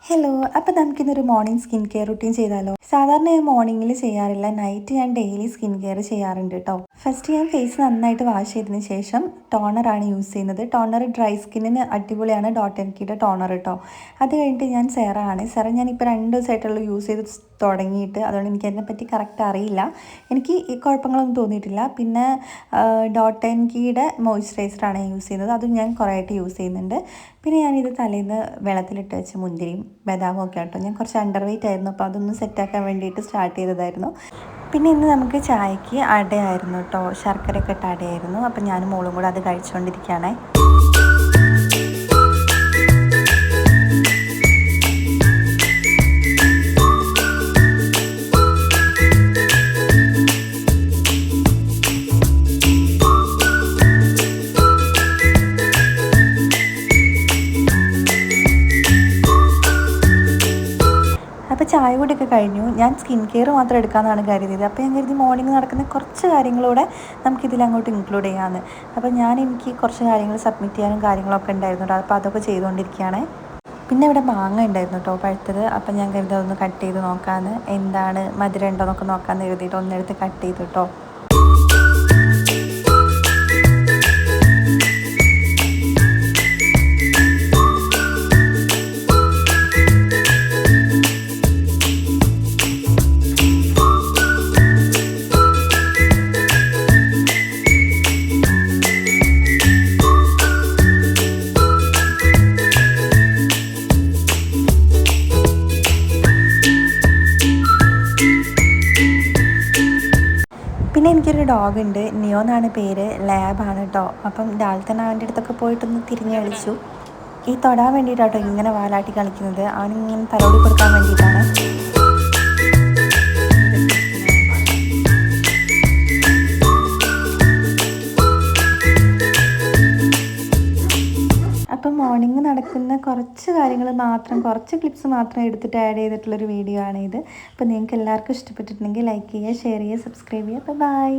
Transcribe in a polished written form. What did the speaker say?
Hello, അപ്പോൾ നമുക്കിന്നൊരു morning skin care routine ചെയ്താലോ? സാധാരണ ഞാൻ മോർണിംഗിൽ ചെയ്യാറില്ല, നൈറ്റ് ഞാൻ ഡെയിലി സ്കിൻ കെയർ ചെയ്യാറുണ്ട് കേട്ടോ. ഫസ്റ്റ് ഞാൻ ഫേസ് നന്നായിട്ട് വാഷ് ചെയ്തതിന് ശേഷം ടോണറാണ് യൂസ് ചെയ്യുന്നത്. ടോണർ ഡ്രൈ സ്കിന്നിന് അടിപൊളിയാണ്, ഡോട്ട് ആൻഡ് കീയുടെ ടോണർ കേട്ടോ. അത് കഴിഞ്ഞിട്ട് ഞാൻ സെറാണ്. സെറ ഞാനിപ്പോൾ 2 ദിവസമായിട്ടുള്ള യൂസ് ചെയ്ത് തുടങ്ങിയിട്ട്, അതുകൊണ്ട് എനിക്ക് അതിനെപ്പറ്റി കറക്റ്റ് അറിയില്ല. എനിക്ക് ഈ കുഴപ്പങ്ങളൊന്നും തോന്നിയിട്ടില്ല. പിന്നെ ഡോട്ട് ആൻഡ് കീയുടെ മോയ്സ്ചറൈസറാണ് യൂസ് ചെയ്യുന്നത്, അതും ഞാൻ കുറേ ആയിട്ട് യൂസ് ചെയ്യുന്നുണ്ട്. പിന്നെ ഞാനിത് തലേന്ന് വെള്ളത്തിലിട്ട് വെച്ച മുന്തിരിയും ബദാമും ഒക്കെ കേട്ടോ. ഞാൻ കുറച്ച് അണ്ടർ വെയ്റ്റ് ആയിരുന്നു, അപ്പോൾ അതൊന്ന് സെറ്റാക്കാൻ വേണ്ടിയിട്ട് സ്റ്റാർട്ട് ചെയ്തതായിരുന്നു. പിന്നെ ഇന്ന് നമുക്ക് ചായക്ക് അടയായിരുന്നു കേട്ടോ, ശർക്കരയൊക്കെ ഇട്ട അടയായിരുന്നു. അപ്പം ഞാനും മോളും കൂടെ അത് കഴിച്ചുകൊണ്ടിരിക്കുകയാണേ. അപ്പോൾ ചായ കൂടിയൊക്കെ കഴിഞ്ഞു. ഞാൻ സ്കിൻ കെയർ മാത്രം എടുക്കാമെന്നാണ് കരുതിയത്. അപ്പോൾ ഞാൻ കരുതി മോർണിംഗ് നടക്കുന്ന കുറച്ച് കാര്യങ്ങളൂടെ നമുക്കിതിൽ അങ്ങോട്ട് ഇൻക്ലൂഡ് ചെയ്യാമെന്ന്. അപ്പോൾ എനിക്ക് കുറച്ച് കാര്യങ്ങൾ സബ്മിറ്റ് ചെയ്യാനും കാര്യങ്ങളൊക്കെ ഉണ്ടായിരുന്നു കേട്ടോ. അപ്പോൾ അതൊക്കെ ചെയ്തുകൊണ്ടിരിക്കുകയാണ്. പിന്നെ ഇവിടെ മാങ്ങ ഉണ്ടായിരുന്നു കേട്ടോ, പഴുത്തത്. അപ്പം ഞാൻ കരുതി അതൊന്ന് കട്ട് ചെയ്ത് നോക്കാമെന്ന്, എന്താണ് മധുരം ഉണ്ടോ എന്നൊക്കെ നോക്കാമെന്ന് കരുതിയിട്ട് ഒന്നെടുത്ത് കട്ട് ചെയ്തു കേട്ടോ. പിന്നെ എനിക്കൊരു ഡോഗ് ഉണ്ട്, നിയോ എന്നാണ് പേര്, ലാബാണ് കേട്ടോ. അപ്പം രാവിലെ തന്നെ അവൻ്റെ അടുത്തൊക്കെ പോയിട്ടൊന്ന് തിരിഞ്ഞ് കളിച്ചു. ഈ തൊടാൻ വേണ്ടിയിട്ടാട്ടോ ഇങ്ങനെ വാലാട്ടി കളിക്കുന്നത്, അവനിങ്ങനെ തലോടി കൊടുക്കാൻ വേണ്ടിയിട്ടാണ്. അപ്പം മോർണിംഗ് നടക്കുന്ന കുറച്ച് കാര്യങ്ങൾ മാത്രം, കുറച്ച് ക്ലിപ്സ് മാത്രം എടുത്തിട്ട് ആഡ് ചെയ്തിട്ടുള്ളൊരു വീഡിയോ ആണ് ഇത്. അപ്പോൾ നിങ്ങൾക്ക് എല്ലാവർക്കും ഇഷ്ടപ്പെട്ടിട്ടുണ്ടെങ്കിൽ ലൈക്ക് ചെയ്യുക, ഷെയർ ചെയ്യുക, സബ്സ്ക്രൈബ് ചെയ്യുക. ബൈ.